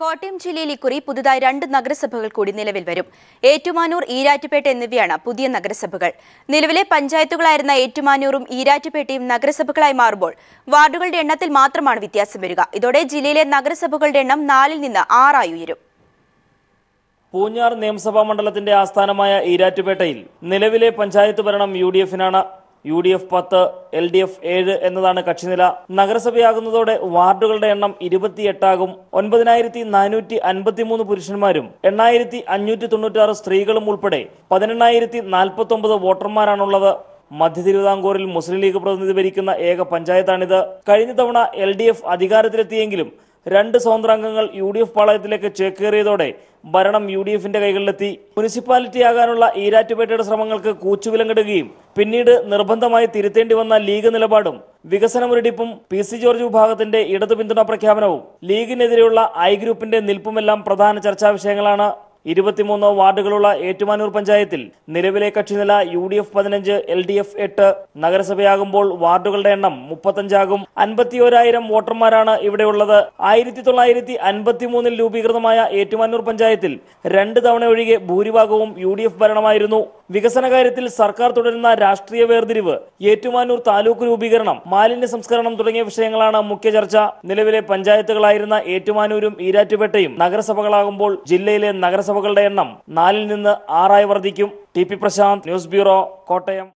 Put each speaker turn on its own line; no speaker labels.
കോട്ടയം ജില്ലയിൽ ഇക്കുറി പുതുതായി 2 നഗരസഭകൾ കൂടി നിലവിൽ വരും. ഏറ്റുമാനൂർ, ഈരാറ്റുപേട്ട എന്നിവയാണ് പുതിയ നഗരസഭകൾ. നിലവിലെ പഞ്ചായത്തുകളായിരുന്ന ഏറ്റുമാനൂറും ഈരാറ്റുപേട്ടയും നഗരസഭകളായി മാറുമ്പോൾ വാർഡുകളുടെ എണ്ണത്തിൽ മാത്രമാണ് വ്യത്യാസം വരിക. ഇതോടെ ജില്ലയിലെ നഗരസഭകളുടെ എണ്ണം 4-ൽ നിന്ന് 6 ആയി ഉയരും.
പൂഞ്ഞാർ നിയമസഭാ മണ്ഡലത്തിന്റെ ആസ്ഥാനമായ ഈരാറ്റുപേട്ടയിൽ നിലവിലെ പഞ്ചായത്ത് ഭരണം UDF-നാണ്. UDF 10, LDF 7 എന്നതാണ് കക്ഷിനില. നഗരസഭയാകുന്നതോടെ വാർഡുകളുടെ എണ്ണം 28 ആകും. 9453 പുരുഷന്മാരും 8596 സ്ത്രീകളും ഉൾപ്പെടെ 18049 വോട്ടർമാരാണുള്ളത്. മധ്യ തിരുവിതാംകൂറിൽ മുസ്ലിം ലീഗ് പ്രതിനിധി ഭരിക്കുന്ന ഏക പഞ്ചായത്താണിത്. കഴിഞ്ഞ തവണ LDF അധികാരത്തിലെത്തിയെങ്കിലും 2 സ്വതന്ത്രാംഗങ്ങൾ UDF പാളയത്തിലേക്ക് ചേക്കേറിയതോടെ ഭരണം UDF-ന്റെ കൈകളിലെത്തി. മുനിസിപ്പാലിറ്റിയാകാനുള്ള ഈരാറ്റുപേട്ടയുടെ ശ്രമങ്ങൾക്ക് കൂച്ചുവിലങ്ങിടുകയും പിന്നീട് നിർബന്ധമായി തിരുത്തേണ്ടി വന്ന ലീഗ് നിലപാടും വികസനമുരടിപ്പും PC ജോർജ് വിഭാഗത്തിന്റെ ഇടതു പിന്തുണ പ്രഖ്യാപനവും ലീഗിനെതിരെയുള്ള I ഗ്രൂപ്പിന്റെ നിൽപ്പുമെല്ലാം പ്രധാന ചർച്ചാ വിഷയങ്ങളാണ്. 23 വാർഡുകളുള്ള ഏറ്റുമാനൂർ പഞ്ചായത്തിൽ നിലവിലെ കക്ഷിനില UDF 15, LDF 8. നഗരസഭയാകുമ്പോൾ വാർഡുകളുടെ എണ്ണം 35 ആകും. 51,000 വോട്ടർമാരാണ് ഇവിടെയുള്ളത്. 1953-ൽ രൂപീകൃതമായ ഏറ്റുമാനൂർ പഞ്ചായത്തിൽ 2 തവണ ഒഴികെ ഭൂരിഭാഗവും UDF ഭരണമായിരുന്നു. വികസന കാര്യത്തിൽ സർക്കാർ തുടരുന്ന രാഷ്ട്രീയ വേർതിരിവ്, ഏറ്റുമാനൂർ താലൂക്ക് രൂപീകരണം, മാലിന്യ സംസ്കരണം തുടങ്ങിയ വിഷയങ്ങളാണ് മുഖ്യ ചർച്ച. നിലവിലെ പഞ്ചായത്തുകളായിരുന്ന ഏറ്റുമാനൂരും ഈരാറ്റുപേട്ടയും നഗരസഭകളാകുമ്പോൾ ജില്ലയിലെ നഗരസഭകളുടെ എണ്ണം 4-ൽ നിന്ന് 6 ആയി വർദ്ധിക്കും. TP Prashanth, news bureau, Kottayam.